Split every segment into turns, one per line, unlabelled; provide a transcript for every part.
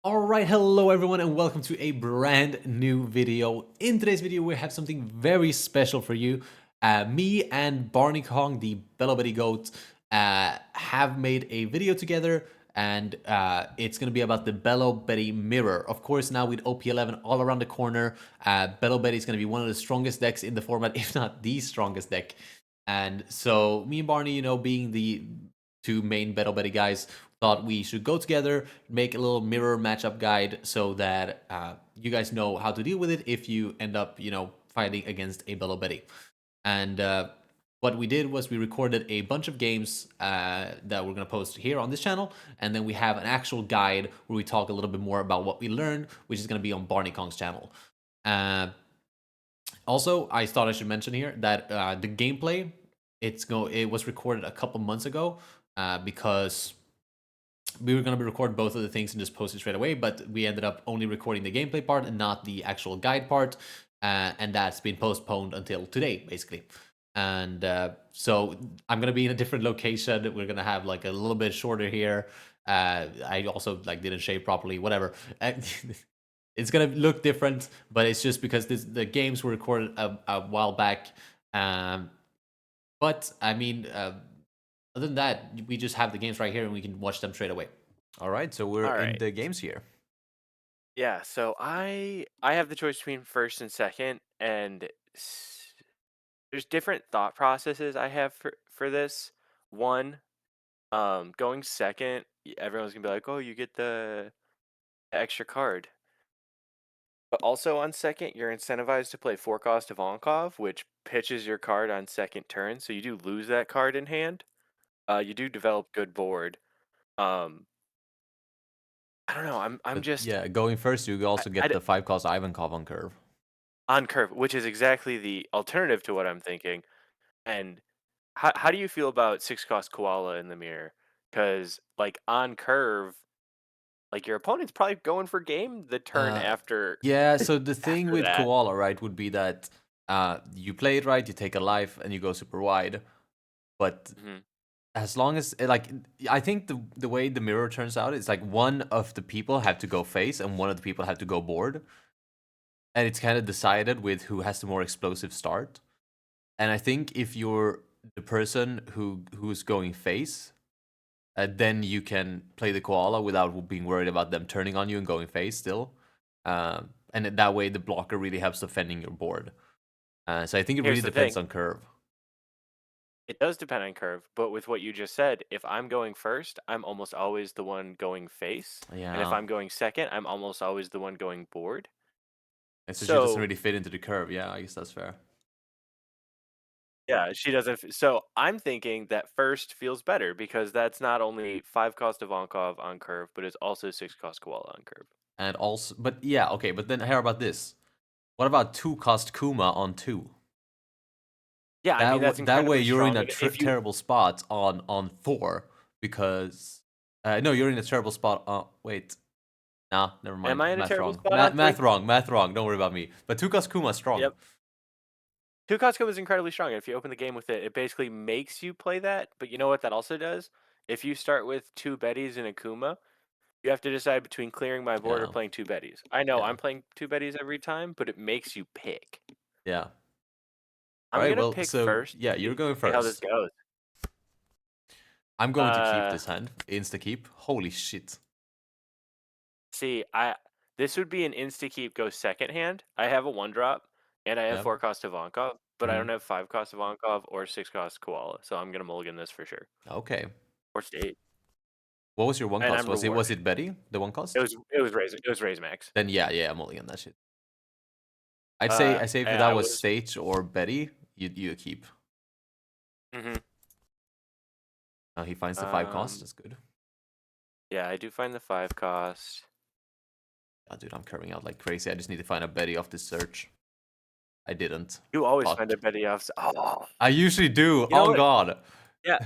Alright, hello everyone and welcome to a brand new video. In today's video we have something very special for you. Me and BarnieKong, the Belo goat, have made a video together, and it's going to be about the Belo mirror. Of course, now with OP11 all around the corner, Belo is going to be one of the strongest decks in the format, if not the strongest deck. And so me and Barney, being the two main Battle Betty guys, thought we should go together, make a little mirror matchup guide so that you guys know how to deal with it if you end up, fighting against a Bello Betty. And what we did was we recorded a bunch of games that we're going to post here on this channel, and then we have an actual guide where we talk a little bit more about what we learned, which is going to be on BarnieKong's channel. Also, I thought I should mention here that the gameplay, it was recorded a couple months ago because we were going to record both of the things and just post it straight away, but we ended up only recording the gameplay part and not the actual guide part, and that's been postponed until today, basically. And so I'm going to be in a different location. We're going to have like a little bit shorter here. I also didn't shave properly, whatever. It's going to look different, but it's just because the games were recorded a while back. But I mean, other than that, we just have the games right here and we can watch them straight away.
All right, so we're
All
in
right.
the games here.
Yeah, so I have the choice between first and second, and there's different thought processes I have for this. One, going second, everyone's gonna be like, "Oh, you get the extra card." But also on second, you're incentivized to play 4 cost of Onkov, which pitches your card on second turn, so you do lose that card in hand. You do develop good board. Um, I don't know. I'm
But
just
yeah, going first, you also
I,
get the 5-cost Ivankov on curve.
on curve, which is exactly the alternative to what I'm thinking. And how do you feel about 6 cost koala in the mirror? Because on curve, your opponent's probably going for game the turn
Uh,
after
yeah, so the thing
after
with
that.
Koala, right, would be that you play it right, you take a life, and you go super wide. But
Mhm.
as long as, I think the way the mirror turns out is like one of the people have to go face and one of the people have to go board. And it's kind of decided with who has the more explosive start. And I think if you're the person who's going face, then you can play the koala without being worried about them turning on you and going face still. And that way, the blocker really helps defending your board. So I think it really
Here's the
depends
thing.
on curve.
It does depend on curve, but with what you just said, if I'm going first, I'm almost always the one going face. And if
Yeah,
I'm going second, I'm almost always the one going board.
and so she doesn't
So
really fit into the curve. Yeah, I guess that's fair.
yeah, she doesn't. So I'm thinking that first feels better because that's not only 5 cost of Onkov on curve, but it's also 6 cost koala on curve.
And also, but yeah, okay. But then how about this? What about 2-cost Kuma on 2?
Yeah, I mean that's
That way
incredibly
you're in
strong.
a
And if you
terrible spot on 4 because no, you're in a terrible spot. Wait, nah, never
am
mind.
I in a
Math
terrible
wrong.
spot on
Math
3?
wrong. Math wrong. Don't worry about me. But 2-cost Kuma is strong.
Yep. 2 cost Kuma is incredibly strong. And if you open the game with it, it basically makes you play that. But you know what that also does? If you start with 2 Bettys and a Kuma, you have to decide between clearing my board or
Yeah,
playing 2 Bettys. I know
yeah,
I'm playing 2 Bettys every time, but it makes you pick.
yeah. All
I'm
right.
gonna
Well,
pick
so
first
yeah,
to
you're
see
going
how this
first.
goes.
I'm going to keep
Uh,
this hand. Insta keep. Holy shit.
See, this would be an insta keep go second hand. I have a 1-drop and I have
Yeah.
4 cost of Onkov, but I
Mhm.
don't have 5 cost of Onkov or 6 cost koala, so I'm gonna mulligan this for sure.
Okay.
Or state.
What was your one
And
cost?
I'm
Was
rewarded.
it Betty the one
It
cost?
was it was raise max.
Then yeah, I'm only on that shit. I say if
And
that
I
was
was
Sage or Betty, you keep.
hmm
He finds the 5 cost.
um
That's good.
yeah, I do find the 5 cost.
Oh, dude, I'm curving out like crazy. I just need to find a Betty off this search. I didn't.
You always
Fuck.
find a Betty off. Oh,
I usually do.
you know
On
what?
God.
Yeah.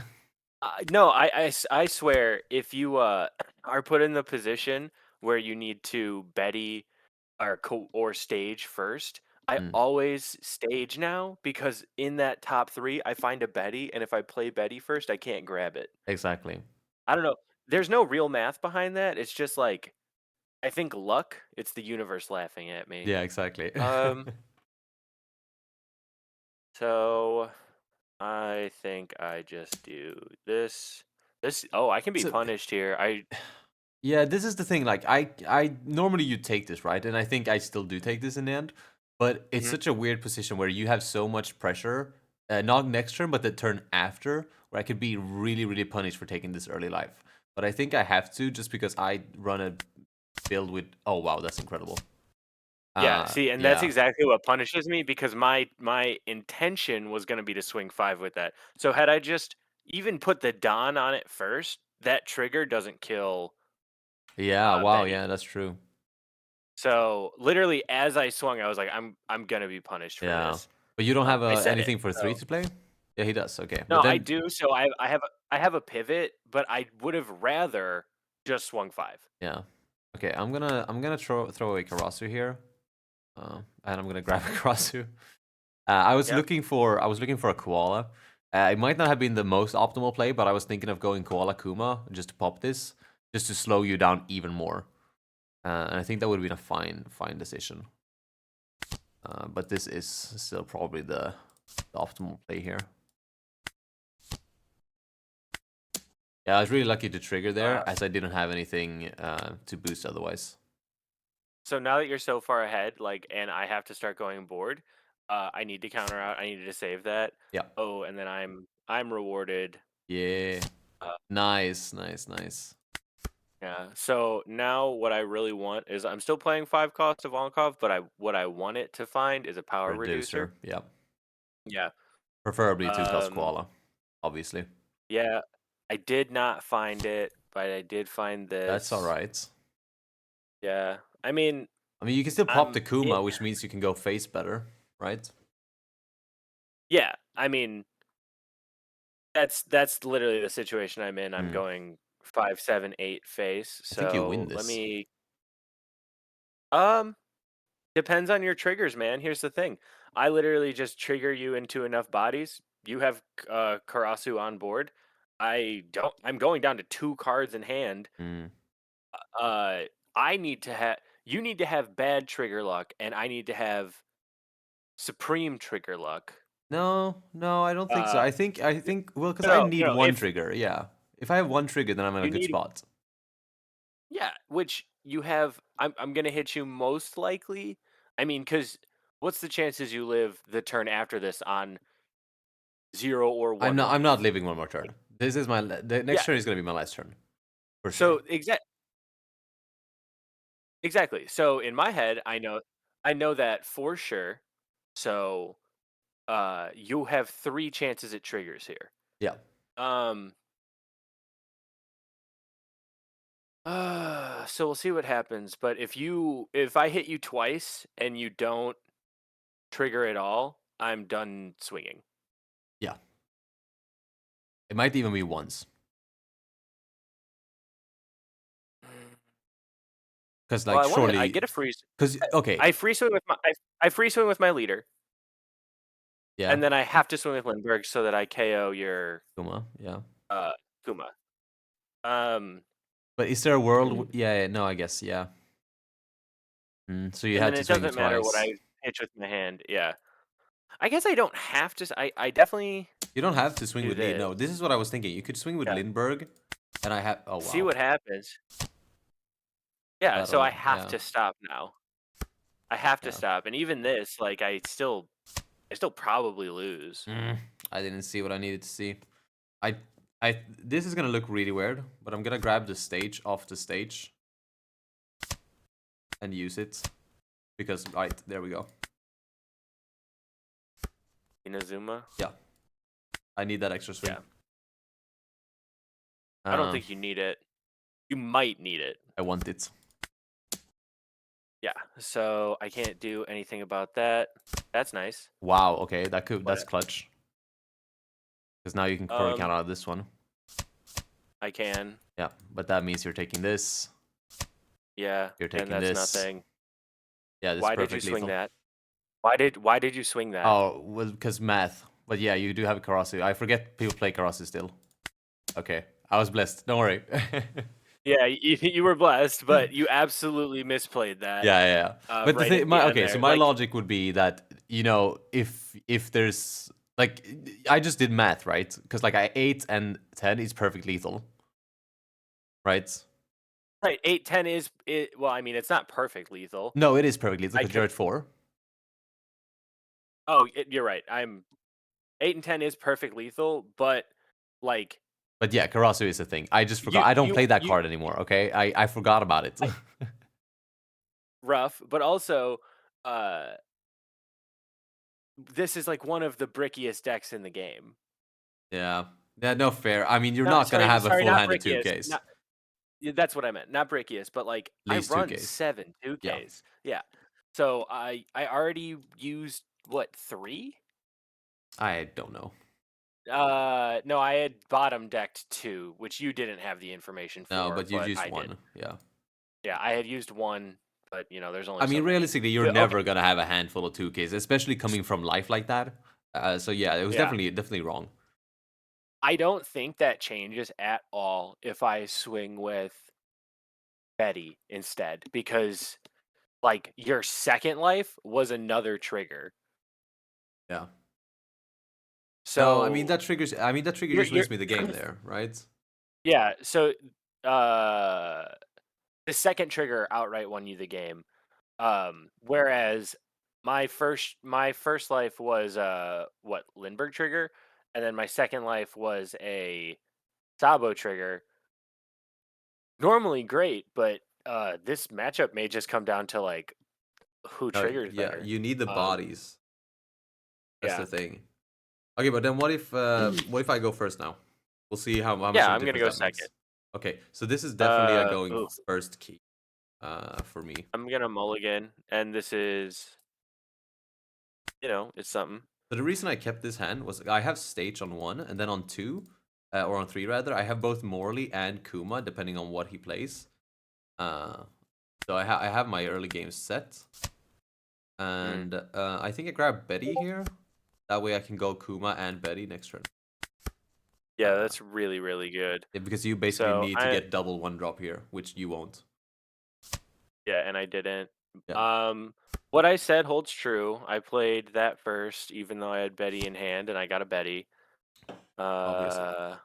No, I swear, if you are put in the position where you need to Betty or stage first, I
Mm,
always stage now because in that top 3, I find a Betty, and if I play Betty first, I can't grab it.
exactly.
I don't know. There's no real math behind that. It's just like I think luck. It's the universe laughing at me.
Yeah, exactly.
Um. So I think I just do this. This. Oh, I can be
So
punished here.
yeah, this is the thing. Like, I normally you take this, right, and I think I still do take this in the end. But it's
Mhm.
such a weird position where you have so much pressure, not next turn, but the turn after, where I could be really, really punished for taking this early life. But I think I have to just because I run a build with. Oh wow, that's incredible.
Yeah. See, and that's
Yeah,
exactly what punishes me because my intention was going to be to swing 5 with that. So had I just even put the Don on it first, that trigger doesn't kill
yeah. Wow,
Betty.
yeah, that's true.
So literally, as I swung, I was like, I'm gonna be punished for
Yeah,
this.
but you don't have
I said it.
anything for three
So
to play. Yeah, he does. Okay,
no,
but
I
then
do. So I have a pivot, but I would have rather just swung 5.
yeah. Okay, I'm gonna throw away Karasu here, and I'm gonna grab a Karasu.
Yep.
I was looking for a koala. It might not have been the most optimal play, but I was thinking of going koala Kuma just to pop this, just to slow you down even more. And I think that would have been a fine decision. But this is still probably the optimal play here. Yeah, I was really lucky to trigger there, as I didn't have anything to boost otherwise.
So now that you're so far ahead, like, and I have to start going board, I need to counter out. I needed to save that.
Yeah.
Oh, and then I'm rewarded.
Yeah.
Uh,
Nice, nice, nice.
yeah. So now what I really want is I'm still playing 5 cost of Volkov, but what I want it to find is a power reducer.
Reducer. Yeah.
Yeah.
Preferably 2 cost
Um.
koala, obviously.
Yeah. I did not find it, but I did find
That's all
this.
right.
Yeah. I mean,
I mean, you can still pop the
I'm it.
Kuma, which means you can go face better, right?
Yeah. I mean, that's literally the situation I'm in. I'm
Hmm.
going 5, 7, 8 face.
I think you win
So let
this.
me. Um. Depends on your triggers, man. Here's the thing. I literally just trigger you into enough bodies. You have Karasu on board. I don't. I'm going down to 2 cards in hand.
Hmm.
Uh, I need to have. You need to have bad trigger luck, and I need to have supreme trigger luck.
No, no, I don't think so.
Uh,
I think, well, because I
no,
need
no.
one
If
trigger. Yeah, if I have one trigger, then I'm in a
you
good
need,
spot.
yeah, which you have. I'm gonna hit you most likely. I mean, because what's the chances you live the turn after this on 0 or
I'm
1
not. I'm not
life?
living one more turn. This is the
Yeah.
next turn is gonna be my last turn for sure.
So exactly. So in my head, I know that for sure. So you have 3 chances at triggers here.
Yeah.
Um so we'll see what happens, but if I hit you twice and you don't trigger at all, I'm done swinging.
Yeah. It might even be once. Because
Well,
like
I
surely,
get a free
because okay,
I free swing with my I free swing with my leader,
yeah,
and then I have to swing with Lindbergh so that I KO your
Kuma, yeah.
uh Kuma. Um
But is there a world? Yeah, yeah, no, I guess, yeah. So you
and
had
then
to
it
swing it
doesn't matter what
twice.
I pitch with my hand. Yeah. I guess I don't have to I definitely
You don't have to swing
do
with Lee.
this.
No, this is what I was thinking. You could swing with
Yeah.
Lindbergh, and I have. Oh
See
wow,
what happens. Yeah,
I
so
don't
I
know.
have
Yeah,
to stop now. I have to
yeah.
stop. And even this, like I still probably lose.
I didn't see what I needed to see. I, This is gonna look really weird, but I'm gonna grab the stage off the stage and use it because right there we go.
Inazuma?
Yeah, I need that extra swing.
Yeah. I don't
Um,
think you need it. You might need it.
I want it.
Yeah. So I can't do anything about that. That's nice.
Wow. Okay, that's
But
clutch. Because now you can probably count
um
out this one.
I can.
Yeah, but that means you're taking this.
Yeah.
You're
And
taking
that's
this.
nothing.
Yeah, this is
Why did you
perfect
swing
lethal.
that? Why did you swing that?
Oh, well, because math. But yeah, you do have a Karasu. I forget people play Karasu still. Okay, I was blessed. Don't worry.
Yeah, you were blessed, but you absolutely misplayed that
Yeah. But the
right at
thing,
the
my
end
okay, so
there.
my
Like,
logic would be that if there's like I just did math, right? Because like 8 and 10 is perfect lethal, right?
right, 8, 10 is it. Well, I mean, it's not perfect lethal.
No, it is perfect lethal
I
because you're
could.
at 4.
Oh, you're right. 8 and 10 is perfect lethal, but like
But yeah, Karasu is a thing. I just
you
forgot. I don't
you
play that
you
card anymore. Okay, I forgot about it.
I, rough, but also uh this is like one of the brickiest decks in the game.
Yeah, yeah, no fair. I mean, you're
Not
not gonna
sorry,
have a
sorry,
full
not
hand of
brickiest.
2Ks.
Not yeah, that's what I meant. Not brickiest, but like
At
I
least
run
2Ks.
7
Yeah.
2Ks. Yeah. So I already used what, 3?
I don't know.
No, I had bottom decked 2, which you didn't have the information
No,
for,
but you
but
used
I did.
one. Yeah.
Yeah, I had used 1, but there's only
I
so
mean,
many.
realistically, you're
But okay,
never gonna have a handful of 2Ks, especially coming from life like that. So yeah, it was
yeah.
definitely wrong.
I don't think that changes at all if I swing with Betty instead, because like your second life was another trigger.
Yeah. No, I mean
So
that trigger
you're
just
you're
wins me the game there, right?
yeah, so uh the second trigger outright won you the game. Whereas my first life was what, Lindbergh trigger, and then my second life was a Sabo trigger. Normally great, but this matchup may just come down to like who
No,
triggers
yeah,
better.
you need the
Um,
bodies. That's
yeah,
the thing. Okay, but then what if I go first now? We'll see how much
yeah,
of a
I'm gonna
difference
go
that
second.
makes. Okay, so this is definitely a going
Oof,
first key for me.
I'm gonna mulligan, and this is it's something.
So the reason I kept this hand was I have stage on 1, and then on 2, or on 3 rather, I have both Morley and Kuma depending on what he plays. Uh, so I have my early game set,
Mm.
and I think I grab Betty here. That way I can go Kuma and Betty next turn.
Yeah,
Uh,
that's really really good.
yeah, because you basically
So
need to get double 1-drop here, which you won't.
yeah, and I didn't.
Yeah,
What I said holds true. I played that first, even though I had Betty in hand, and I got a Betty.
obviously,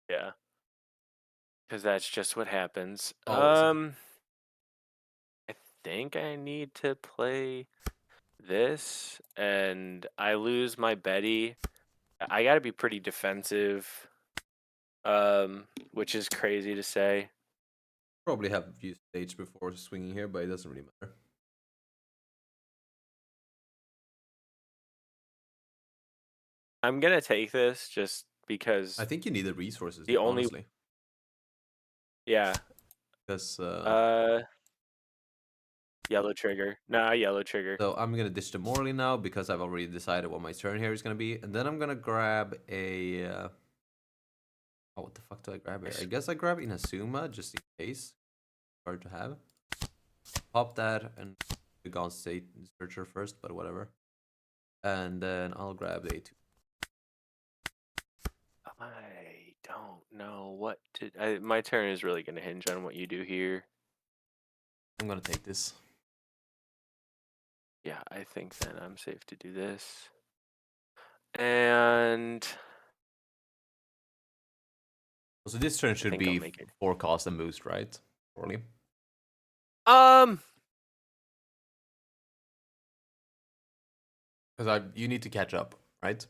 Yeah, because that's just what happens.
always happens.
I think I need to play this, and I lose my Betty. I got to be pretty defensive, which is crazy to say.
Probably have used stage before swinging here, but it doesn't really matter.
I'm gonna take this just
I
because
think you need the resources
the
here,
only
honestly,
yeah,
because
uh, yellow trigger. Nah, yellow trigger.
so I'm gonna ditch the Morley now because I've already decided what my turn here is gonna be, and then I'm gonna grab a. Oh, what the fuck do I grab here? I guess I grab Inazuma just in case. Hard to have. Pop that and the Gaunt State Searcher first, but whatever. And then I'll grab the A2.
I don't know what to. My turn is really gonna hinge on what you do here.
I'm gonna take this.
Yeah, I think then I'm safe to do this. And
So this turn
I
should
think I'll
be
make it.
forecast and boost, right? Probably.
Um,
Because you need to catch up, right?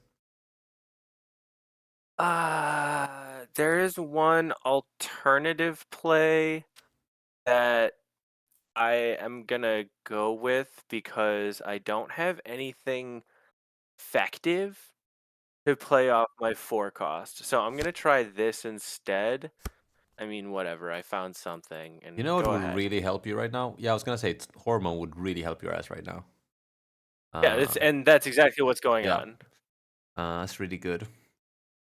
there is one alternative play that I am gonna go with because I don't have anything effective to play off my forecast. So I'm gonna try this instead. I mean, whatever. I found something,
You
and
know what
go
would
ahead.
really help you right now? Yeah, I was gonna say Hormone would really help your ass right now.
Yeah, that's exactly what's going
Yeah,
on.
that's really good.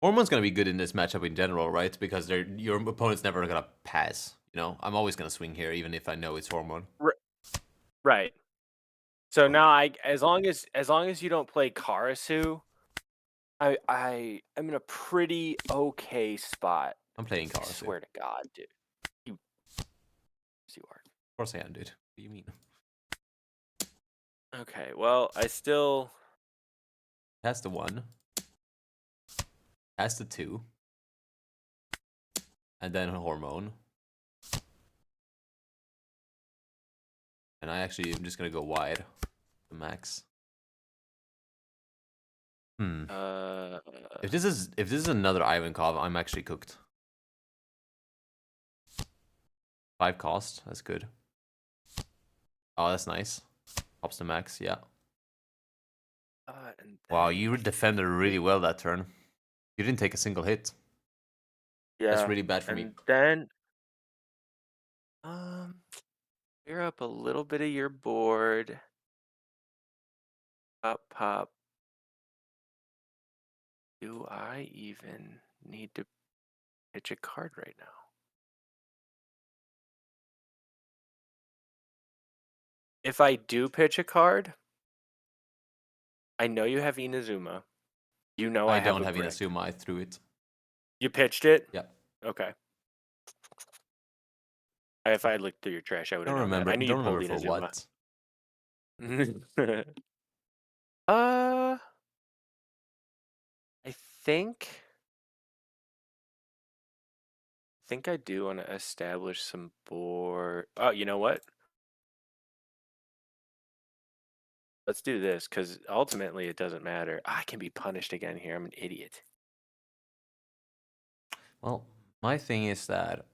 Hormone's gonna be good in this matchup in general, right? Because your opponent's never gonna pass. You know, I'm always gonna swing here, even if I know it's Hormone.
Right. So now as long as you don't play Karasu, I'm in a pretty okay spot.
I'm playing
I
Karasu.
swear to God, dude.
course I am, dude. What do you mean?
Okay, well, I still...
Has the 1. Has the 2. And then hormone. And I actually am just gonna go wide. The max. If this is another Ivankov, I'm actually cooked. 5 cost, that's good. Oh, that's nice. Pops the max, yeah.
and
Wow,
then
you defended really well that turn. You didn't take a single hit. That's
yeah,
really bad for me.
and then clear up a little bit of your board. Pop, pop. Do I even need to pitch a card right now? If I do pitch a card, I know you have Inazuma. You know I
don't
have a
have
brick.
Inazuma, I threw it.
You pitched it?
Yep.
Okay. If I had looked through your trash, I would have
Don't
known that.
remember.
I knew
Don't
you pulled
remember for
Inazuma.
what.
I think I do want to establish some board. Oh, you know what? Let's do this, because ultimately it doesn't matter. I can be punished again here. I'm an idiot.
Well, my thing is that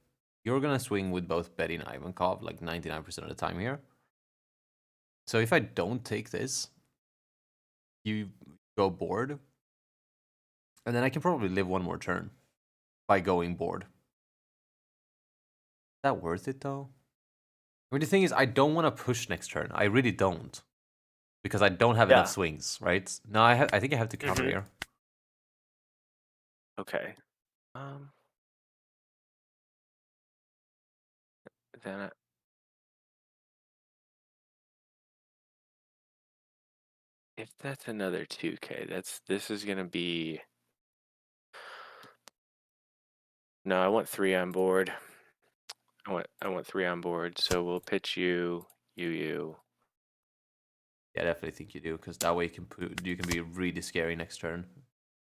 you're gonna swing with both Betty and Ivankov like 99% of the time here. So if I don't take this, you go board, and then I can probably live one more turn by going board. Is that worth it though? I mean, the thing is, I don't want to push next turn. I really don't, because I don't have enough swings, right? No, I think I have to counter here.
Okay. Then if that's another 2K, this is gonna be... No, I want 3 on board. I want 3 on board. So we'll pitch you.
Yeah, I definitely think you do, because that way you can be really scary next turn,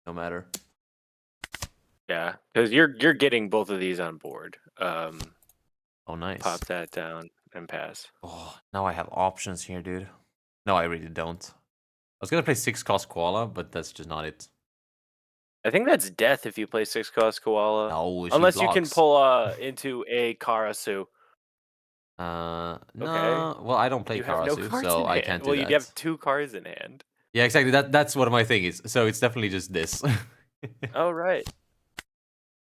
no matter.
Yeah, because you're getting both of these on board.
Oh, nice.
Pop that down and pass.
Oh, now I have options here, dude. No, I really don't. I was gonna play 6 cost Koala, but that's just not it.
I think that's death if you play 6 cost Koala.
No, she
Unless you can
blocks.
pull into a Karasu.
No.
Okay.
Well, I don't play
You have no
Karasu,
cards
so
in
I
hand.
can't do
Well,
that.
you have 2 cards in hand.
Yeah, exactly. That's what my thing is. So it's definitely just this.
Oh, right.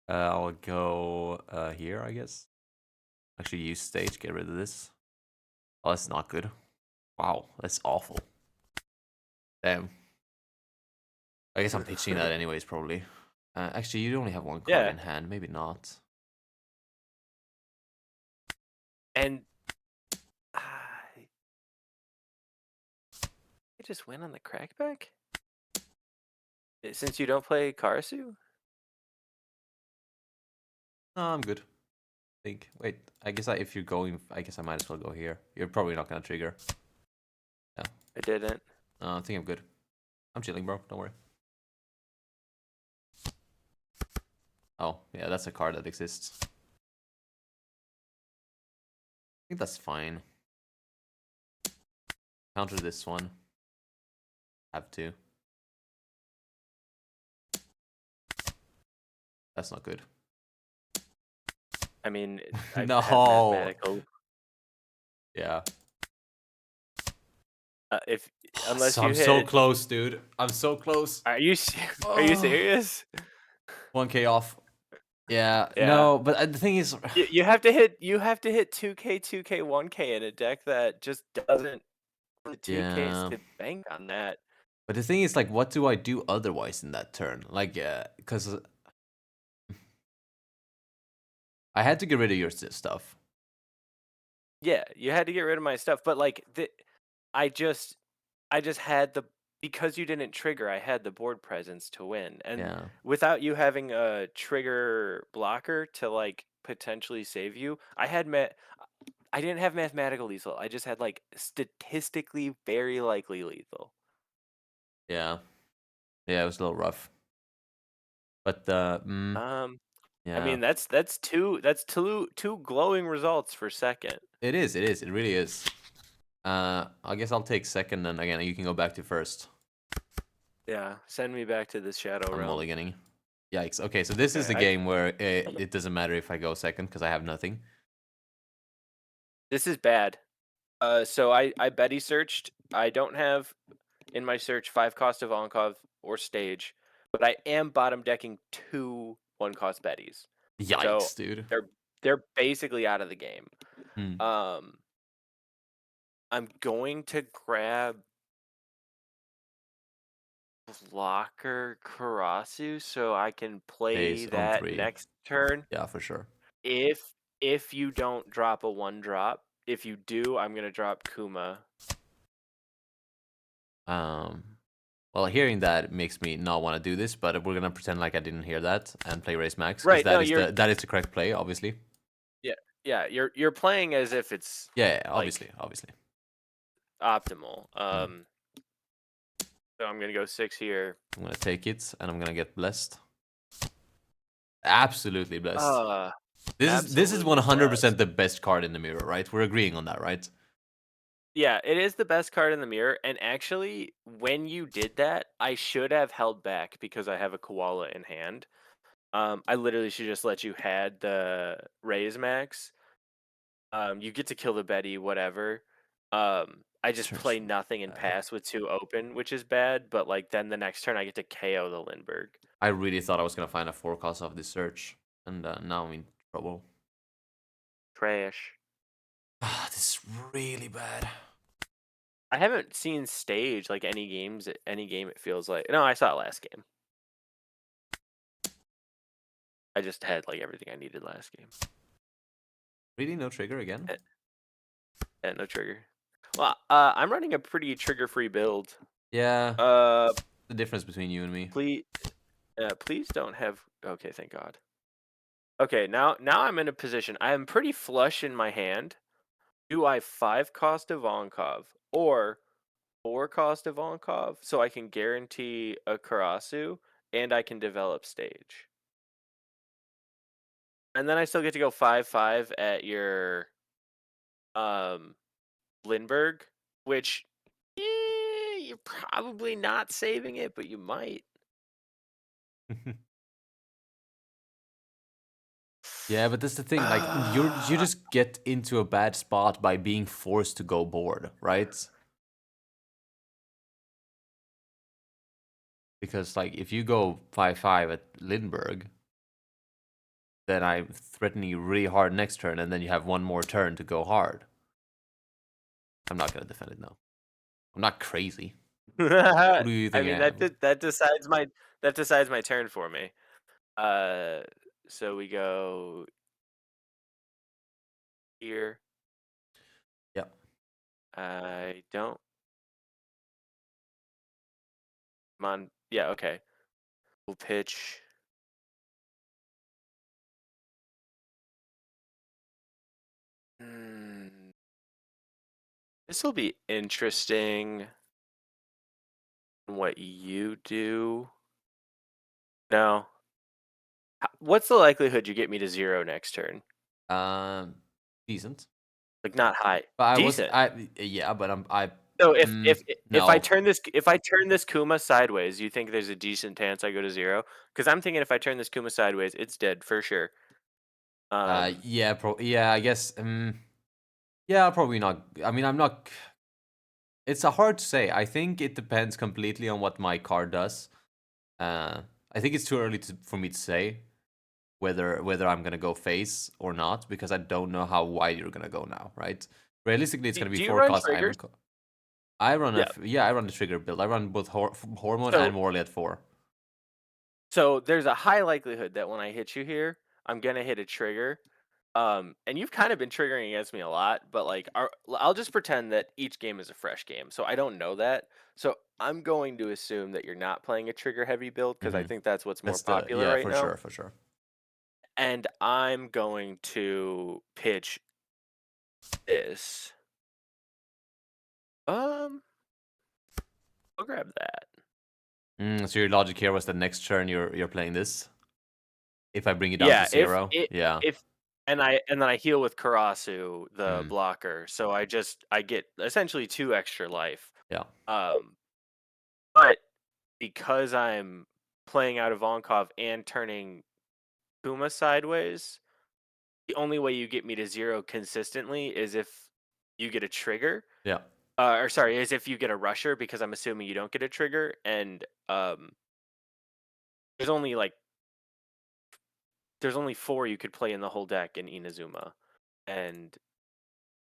I'll go here, I guess. Actually, use stage. Get rid of this. Oh, that's not good. Wow, that's awful. Damn. I guess I'm pitching that anyways, probably. Actually, you only have 1 card in hand. Maybe not.
And I just win on the crackback? Since you don't play Karasu?
No, I'm good. Think. Wait, I guess if you're going, I guess I might as well go here. You're probably not gonna trigger. Yeah.
I didn't.
I think I'm good. I'm chilling, bro. Don't worry. Oh, yeah, that's a card that exists. I think that's fine. Counter this one. Have to. That's not good.
I mean, I
No.
have mathematical.
Yeah.
Unless
So
you
I'm
hit...
so close, dude. I'm so close.
Are you serious?
1K off. Yeah. No, but the thing is,
you have to hit 2K, 2K, 1K in a deck that just doesn't put 2Ks to bank on that.
But the thing is, like, what do I do otherwise in that turn? Like, because I had to get rid of your stuff.
Yeah, you had to get rid of my stuff, but like I just had because you didn't trigger, I had the board presence to win. And without you having a trigger blocker to like potentially save you, I didn't have mathematical lethal. I just had like statistically very likely lethal.
Yeah. Yeah, it was a little rough. But
Um, I
yeah.
mean that's two glowing results for second.
It is, it really is. I guess I'll take second, and again you can go back to first.
Yeah, send me back to the Shadow
I'm
Realm.
mulliganing. Yikes. Okay, so this is the
Okay,
game where it doesn't matter if I go second because I have nothing.
this is bad. So I Betty searched. I don't have in my search 5 cost of Onkov or stage, but I am bottom decking 2 1 cost Bettys. So
Yikes, dude.
they're basically out of the game.
Hmm.
Um, I'm going to grab Blocker Karasu so I can play
Ace on
that
3.
next turn.
Yeah, for sure.
If you don't drop a 1-drop, if you do, I'm gonna drop Kuma.
Well, hearing that makes me not want to do this, but we're gonna pretend like I didn't hear that and play Race Max because
Right? No, you're
that is the correct play, obviously.
yeah. You're playing as if it's
Yeah,
like
obviously.
optimal.
Hmm.
So I'm gonna go 6 here.
I'm gonna take it, and I'm gonna get blessed. Absolutely blessed.
Uh,
This is
absolutely blessed.
100% the best card in the mirror, right? We're agreeing on that, right?
Yeah, it is the best card in the mirror. And actually, when you did that, I should have held back because I have a koala in hand. I literally should just let you had the raise max. You get to kill the Betty, whatever. I
This
just
turn's
play
really
nothing and
bad.
pass with 2 open, which is bad. But like then the next turn, I get to KO the Lindbergh.
I really thought I was gonna find a forecast of this search, and now I'm in trouble.
Trash.
Ah, this is really bad.
I haven't seen stage like any games. Any game it feels like. No, I saw it last game. I just had like everything I needed last game.
Really, no trigger again?
And no trigger. Well, I'm running a pretty trigger-free build.
Yeah,
Uh,
the difference between you and me.
please don't have. Okay, thank God. Okay, now I'm in a position. I am pretty flush in my hand. Do I 5 cost of Onkov or 4 cost of Onkov so I can guarantee a Karasu and I can develop stage? And then I still get to go 5/5 at your um Lindbergh, which you're probably not saving it, but you might.
Yeah, but that's the thing. Like, you just get into a bad spot by being forced to go board, right? Because like, if you go 5/5 at Lindbergh, then I'm threatening you really hard next turn, and then you have one more turn to go hard. I'm not gonna defend it now. I'm not crazy. Who do you
I
think I
mean
am?
that decides my turn for me. Uh, so we go here.
Yeah.
I don't. Come on. Yeah. Okay. We'll pitch. This will be interesting. What you do? No. What's the likelihood you get me to 0 next turn?
Decent.
Like not high.
But I was
Decent.
yeah, but
So
no.
if I turn this Kuma sideways, you think there's a decent chance I go to 0? Because I'm thinking if I turn this Kuma sideways, it's dead for sure.
Yeah, I guess yeah, probably not. I mean, I'm not. It's a hard to say. I think it depends completely on what my card does. I think it's too early for me to say whether I'm gonna go face or not because I don't know how wide you're gonna go now. Right? Realistically, it's gonna be
Do you run
forecast.
triggers?
I run
Yeah.
I run the trigger build. I run both hormone and
So
Morley at 4.
so there's a high likelihood that when I hit you here, I'm gonna hit a trigger. And you've kind of been triggering against me a lot, but like I'll just pretend that each game is a fresh game. So I don't know that. So I'm going to assume that you're not playing a trigger heavy build because I
Mm-hmm.
think that's what's more
That's the
popular
yeah,
right
for
now.
sure, for sure.
And I'm going to pitch this. I'll grab that.
So your logic here was that next turn you're playing this. If I bring it down
Yeah,
to 0, yeah.
if and then I heal with Karasu, the
Mm.
blocker, so I get essentially 2 extra life.
Yeah.
But because I'm playing out of Vonkov and turning Kuma sideways, the only way you get me to 0 consistently is if you get a trigger.
Yeah.
Or sorry, is if you get a rusher, because I'm assuming you don't get a trigger, and there's only like there's only 4 you could play in the whole deck in Inazuma, and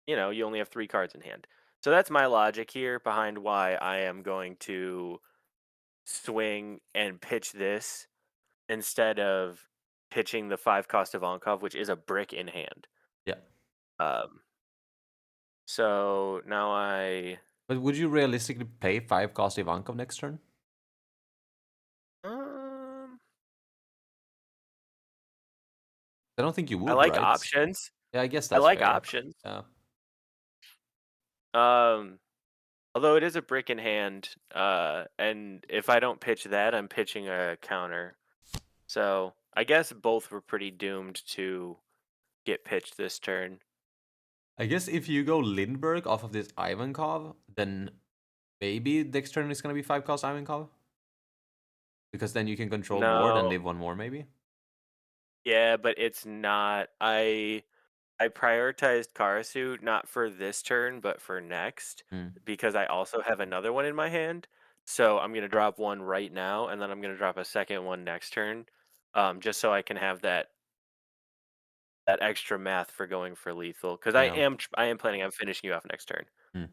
you only have 3 cards in hand. So that's my logic here behind why I am going to swing and pitch this instead of pitching the 5 cost of Ankov, which is a brick in hand.
Yeah.
So now
But would you realistically pay 5 cost Ivankov next turn? I don't think you would,
I like
right?
options.
Yeah, I guess
I
that's
like
fair.
options.
Yeah.
Although it is a brick in hand, and if I don't pitch that, I'm pitching a counter. So I guess both were pretty doomed to get pitched this turn.
I guess if you go Lindbergh off of this Ivankov, then maybe next turn is gonna be 5 cost Ivankov. Because then you can control board and
No.
live 1 more, maybe.
Yeah, but it's not. I prioritized Karasu not for this turn, but for next, because I also have another one in my hand. So I'm gonna drop one right now, and then I'm gonna drop a second one next turn, just so I can have that extra math for going for lethal. Because
Yeah.
I am planning on finishing you off next turn.
Hmm.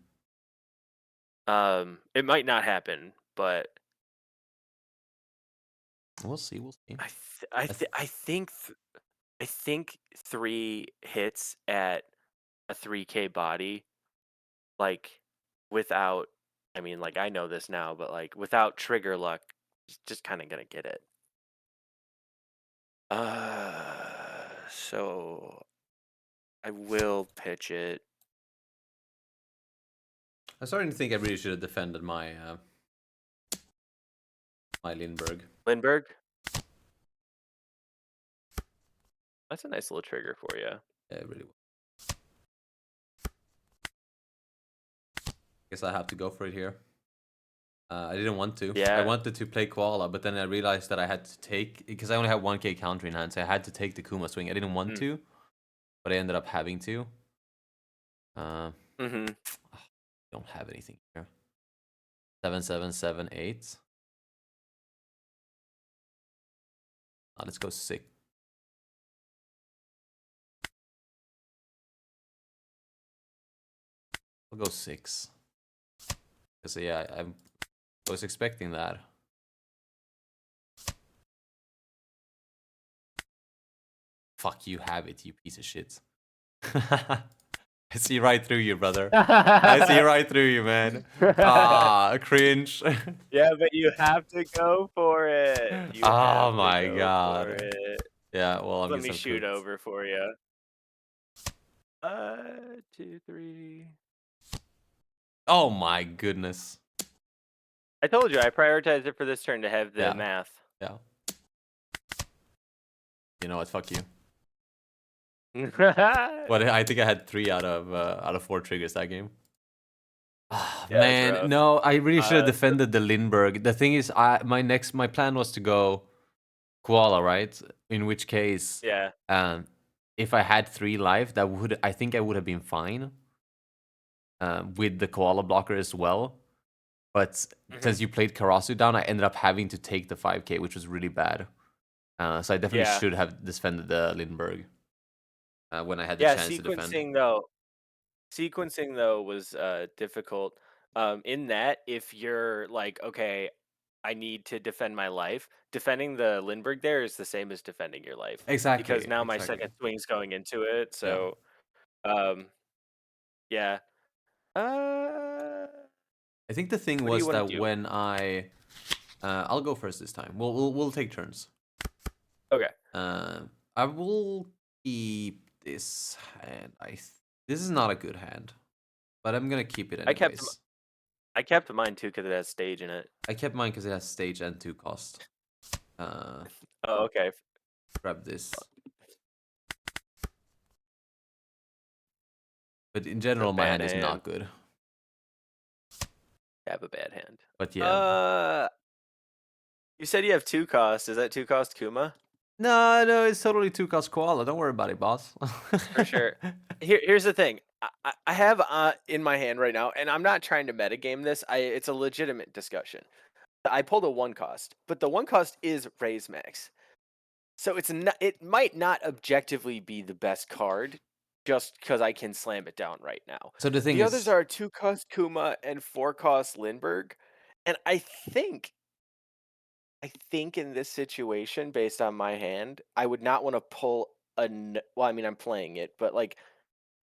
It might not happen, but
We'll see. We'll see.
I think 3 hits at a 3K body, like without, I mean, like I know this now, but like without trigger luck, just kind of gonna get it. So I will pitch it.
I'm starting to think I really should have defended my my Lindbergh.
Lindbergh. That's a nice little trigger for you.
Yeah, it really was. Guess I have to go for it here. I didn't want to.
Yeah.
I wanted to play Koala, but then I realized that I had to take, because I only have 1k counter in hand, so I had to take the Kuma swing. I didn't want to, but I ended up having to. Don't have anything here. 7, 7, 7, 8. Let's go 6. I'll go 6. Because yeah, I was expecting that. Fuck, you have it, you piece of shit. I see right through you, brother. I see right through you, man. Ah, cringe.
Yeah, but you have to go for it. You
Oh
have
my
to go
god.
for it.
Yeah, well,
Let me shoot over for you. 2, 3.
Oh my goodness.
I told you I prioritized it for this turn to have the math.
Yeah. You know what? Fuck you. What? I think I had 3 out of 4 triggers that game.
Yeah,
man, no, I really should have defended the Lindbergh. The thing is, my plan was to go Koala, right? In which case,
yeah,
if I had 3 life, I think I would have been fine with the Koala blocker as well. But since you played Karasu down, I ended up having to take the 5k, which was really bad. So I definitely should have defended the Lindbergh when I had the chance to defend.
Sequencing though was difficult. In that, if you're like, okay, I need to defend my life, defending the Lindbergh there is the same as defending your life.
Exactly.
Because now my second swing's going into it. So, yeah.
I think the thing was that when I'll go first this time. We'll take turns.
Okay.
I will keep this, and I This is not a good hand, but I'm gonna keep it
I kept
anyways.
I kept mine too because it has stage in it.
I kept mine because it has stage and 2 cost.
Oh, okay.
Grab this. But in general, my
Bad
hand is
hand.
not good.
I have a bad hand.
But yeah.
You said you have 2 cost. Is that 2 cost Kuma?
No, it's totally 2 cost koala. Don't worry about it, boss.
For sure. Here's the thing. I have in my hand right now, and I'm not trying to metagame this. It's a legitimate discussion. I pulled a 1 cost, but the 1 cost is raise max. So it's not. It might not objectively be the best card, just because I can slam it down right now.
So the thing
The others
is,
are 2 cost Kuma and 4 cost Lindbergh, and I think in this situation, based on my hand, I would not want to pull well, I mean, I'm playing it, but like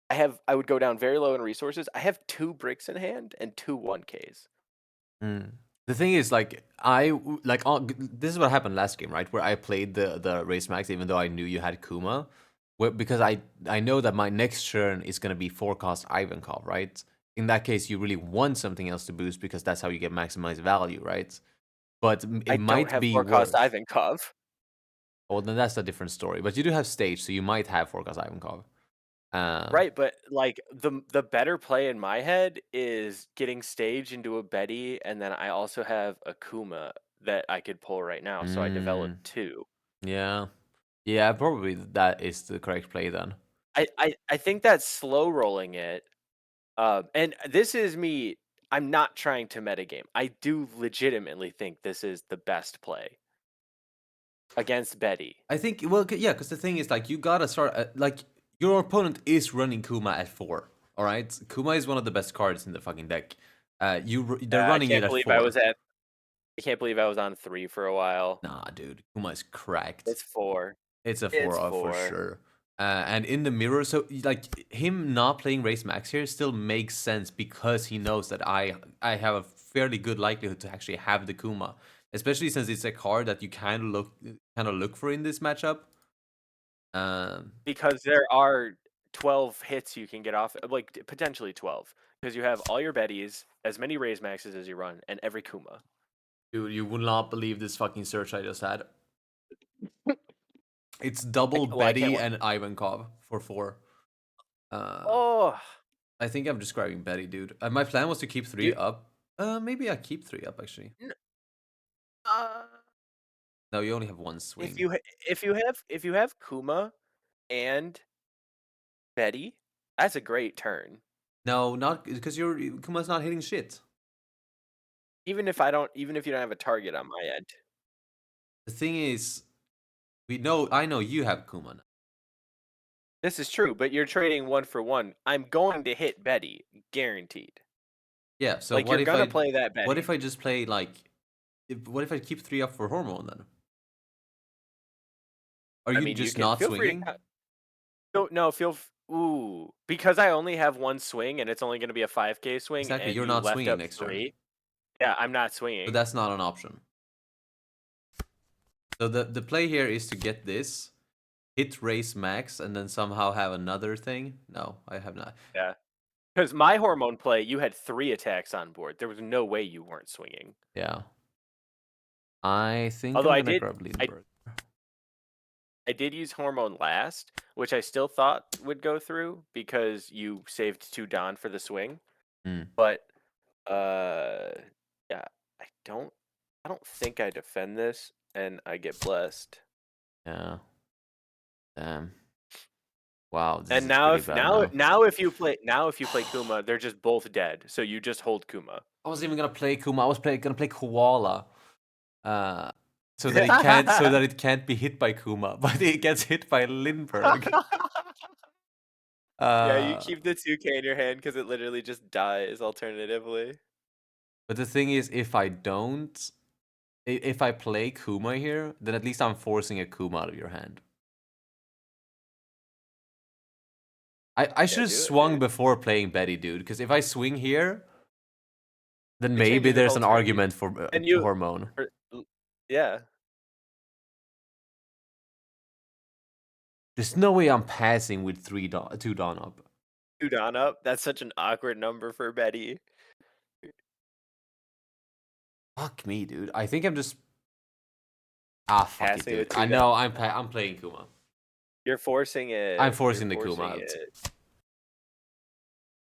I would go down very low in resources. I have 2 bricks in hand and 2 1Ks.
the thing is, like, this is what happened last game, right? Where I played the race max, even though I knew you had Kuma, because I know that my next turn is gonna be 4 cost Ivankov, right? In that case, you really want something else to boost because that's how you get maximized value, right? But it
I don't
might
have
be
4 cost
worth.
Ivankov.
Well, then that's a different story. But you do have stage, so you might have 4 cost Ivankov.
Right, but like the better play in my head is getting stage into a Betty, and then I also have a Kuma that I could pull right now. So I developed 2.
Yeah. Yeah, probably that is the correct play then.
I think that's slow rolling it. And this is me. I'm not trying to metagame. I do legitimately think this is the best play against Betty.
I think, well, yeah, because the thing is, like, you gotta start, like, your opponent is running Kuma at 4, all right? Kuma is one of the best cards in the fucking deck. They're
I
running it
can't
at
believe I
4.
was at. I can't believe I was on 3 for a while.
Nah, dude, Kuma is cracked.
It's 4.
It's a
It's
4 for
4.
sure. And in the mirror, so like him not playing Race Max here still makes sense because he knows that I have a fairly good likelihood to actually have the Kuma, especially since it's a card that you kind of look for in this matchup.
Because there are 12 hits you can get off, like potentially 12, because you have all your Bettys, as many Raise Maxes as you run, and every Kuma.
Dude, you would not believe this fucking search I just had. It's double
Well, I can't
Betty
wait.
and Ivankov for 4.
Oh,
I think I'm just grabbing Betty, dude. My plan was to keep 3
you.
up. Maybe I keep 3 up actually.
Uh,
No, you only have 1 swing.
if you have Kuma and Betty, that's a great turn.
No, not because your Kuma's not hitting shit.
Even if you don't have a target on my end.
The thing is, I know you have Kuma now.
This is true, but you're trading 1 for 1. I'm going to hit Betty, guaranteed.
Yeah, so
Like, you're gonna play that
what
Betty.
if I just play like, what if I keep 3 up for Hormone then? Are
I
you
mean, you
just
can
not
feel free
swinging?
to. No, ooh, because I only have 1 swing and it's only gonna be a 5K swing,
Exactly,
and
you're
you
not
left
swinging
up
next turn.
3. Yeah, I'm not
So
swinging.
that's not an option. So the play here is to get this, hit race max, and then somehow have another thing. No, I have not.
Yeah. Because my hormone play, you had 3 attacks on board. There was no way you weren't swinging.
Yeah. I think
Although
I'm gonna grab
I
Lindbergh.
did use hormone last, which I still thought would go through because you saved 2 Don for the swing. But yeah, I don't think I defend this, and I get blessed.
Yeah. Damn. Wow, this
And
is pretty bad now.
now if you play Kuma, they're just both dead. So you just hold Kuma.
I wasn't even gonna play Kuma. I was gonna play Koala, so that it can't be hit by Kuma, but it gets hit by Lindbergh.
Yeah, you
Uh,
keep the 2K in your hand because it literally just dies alternatively.
but the thing is, if I don't, if I play Kuma here, then at least I'm forcing a Kuma out of your hand. I should have
do it,
swung
dude.
before playing Betty, dude. Because if I swing here, then
It
maybe
changes your
there's
whole
an
turn.
argument for
And you,
Hormone.
yeah.
There's no way I'm passing with 2 Dawn up.
2 on up. That's such an awkward number for Betty.
Fuck me, dude. I think I'm just. Ah, fuck it,
Passing the
dude. I
2 down.
know. I'm playing Kuma.
You're forcing it.
I'm
You're
forcing the Kuma
forcing
out.
it.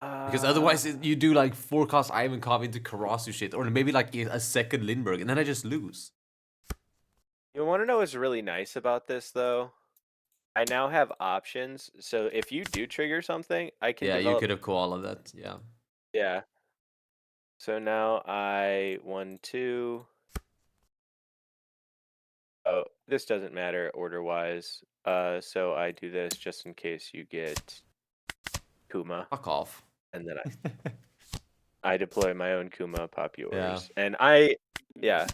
Because otherwise, you do like 4-cost Ivankov into Karasu shit, or maybe like a second Lindbergh, and then I just lose.
You want to know what's really nice about this, though? I now have options, so if you do trigger something, I can
Yeah, you
develop.
could have koala that. Yeah.
Yeah. So now I 1, 2. Oh, this doesn't matter order-wise. So I do this just in case you get Kuma,
Fuck off.
and then I deploy my own Kuma, pop yours,
Yeah.
and yeah,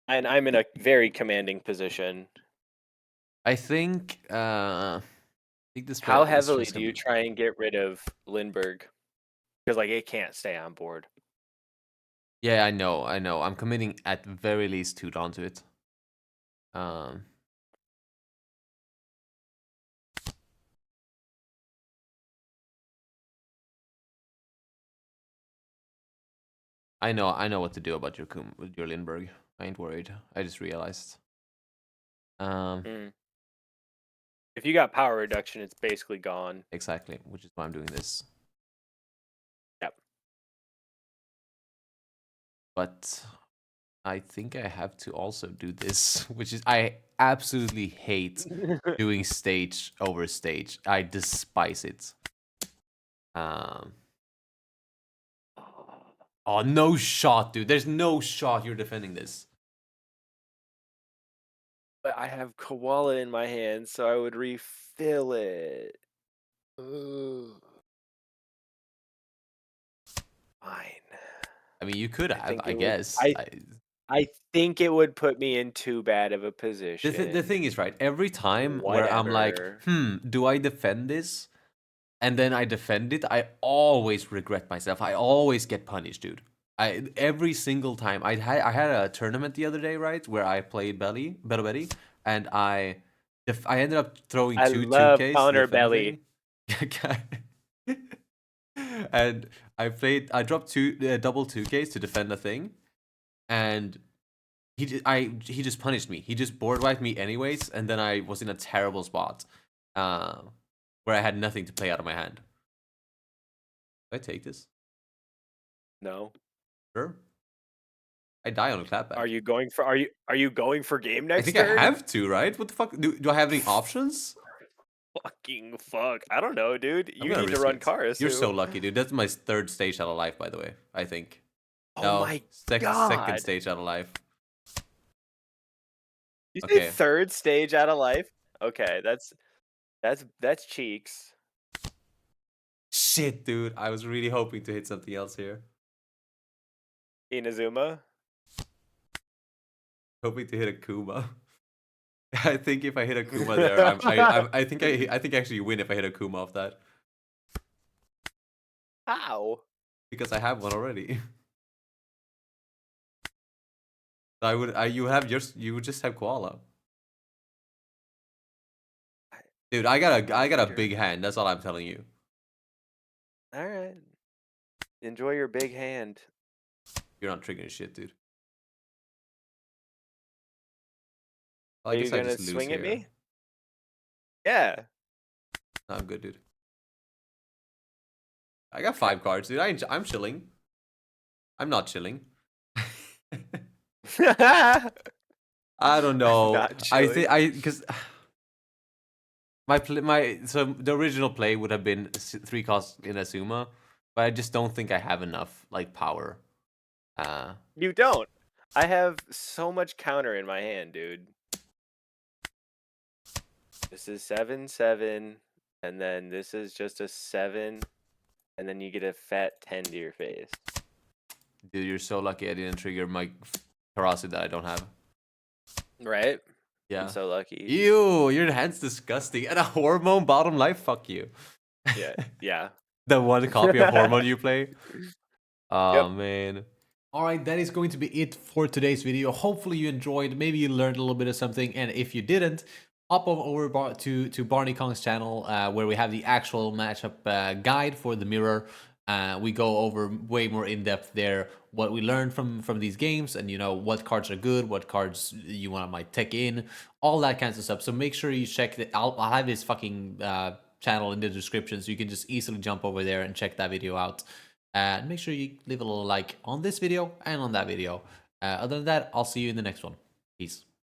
and I'm in a very commanding position.
I think. This
How
this
heavily
is
do
gonna
you
be-
try and get rid of Lindbergh? Because like it can't stay on board.
Yeah, I know. I'm committing at very least 2 down to it. I know what to do about your Lindbergh. I ain't worried. I just realized.
If you got power reduction, it's basically gone.
Exactly, which is why I'm doing this.
Yep.
But I think I have to also do this, which is I absolutely hate doing stage over stage. I despise it. Oh, no shot, dude. There's no shot you're defending this.
But I have koala in my hand, so I would refill it. Ugh. Fine.
I mean, you could have,
think
I
it would-
guess.
I think it would put me in too bad of a
The
position.
thing is, right, every time where I'm like,
Whatever.
do I defend this? And then I defend it, I always regret myself. I always get punished, dude. Every single time. I had a tournament the other day, right, where I played Belo Betty, and I ended up throwing
I
two
love
2Ks to
counter
defend
belly.
the thing. And I dropped double 2Ks to defend the thing, and he just punished me. He just board wiped me anyways, and then I was in a terrible spot, where I had nothing to play out of my hand. Do I take this?
No.
Sure. I die on a clapback.
Are you going for game next
I think
turn?
I have to, right? What the fuck? Do I have any options?
Fucking fuck. I don't know, dude.
I'm
You
gonna
need to
risk
run
it.
Karasu.
You're so lucky, dude. That's my 3rd stage out of life, by the way. I think.
Oh
No,
my
second
god.
stage out of life.
You say
Okay.
3rd stage out of life? Okay, that's cheeks.
Shit, dude. I was really hoping to hit something else here.
Inazuma.
Hoping to hit a Kuma. I think if I hit a Kuma there, I think I actually win if I hit a Kuma off that.
How?
Because I have one already. You would just have koala. Dude, I got a big hand. That's all I'm telling you.
All right. Enjoy your big hand.
You're not triggering shit, dude.
Are you gonna swing at me? Yeah.
No, I'm good, dude. I got 5 cards, dude. I'm chilling. I'm not chilling. I don't know.
Not
I think
chilling.
because so the original play would have been 3 costs in Asuma, but I just don't think I have enough like power.
You don't. I have so much counter in my hand, dude. This is 7/7, and then this is just a 7, and then you get a fat 10 to your face.
Dude, you're so lucky I didn't trigger my Karasu that I don't have.
Right?
Yeah.
I'm so lucky.
Ew, your hand's disgusting. And a hormone bottom life, fuck you.
Yeah. Yeah.
The one copy of hormone you play. Oh,
Yep.
man.
Alright, that is going to be it for today's video. Hopefully you enjoyed, maybe you learned a little bit of something, and if you didn't, hop on over to BarnieKong's channel, where we have the actual matchup guide for the mirror. We go over way more in depth there what we learned from these games, and what cards are good, what cards you want to might take in, all that kinds of stuff. So make sure you check that. I'll have his fucking channel in the description, so you can just easily jump over there and check that video out. And make sure you leave a little like on this video and on that video. Other than that, I'll see you in the next one. Peace.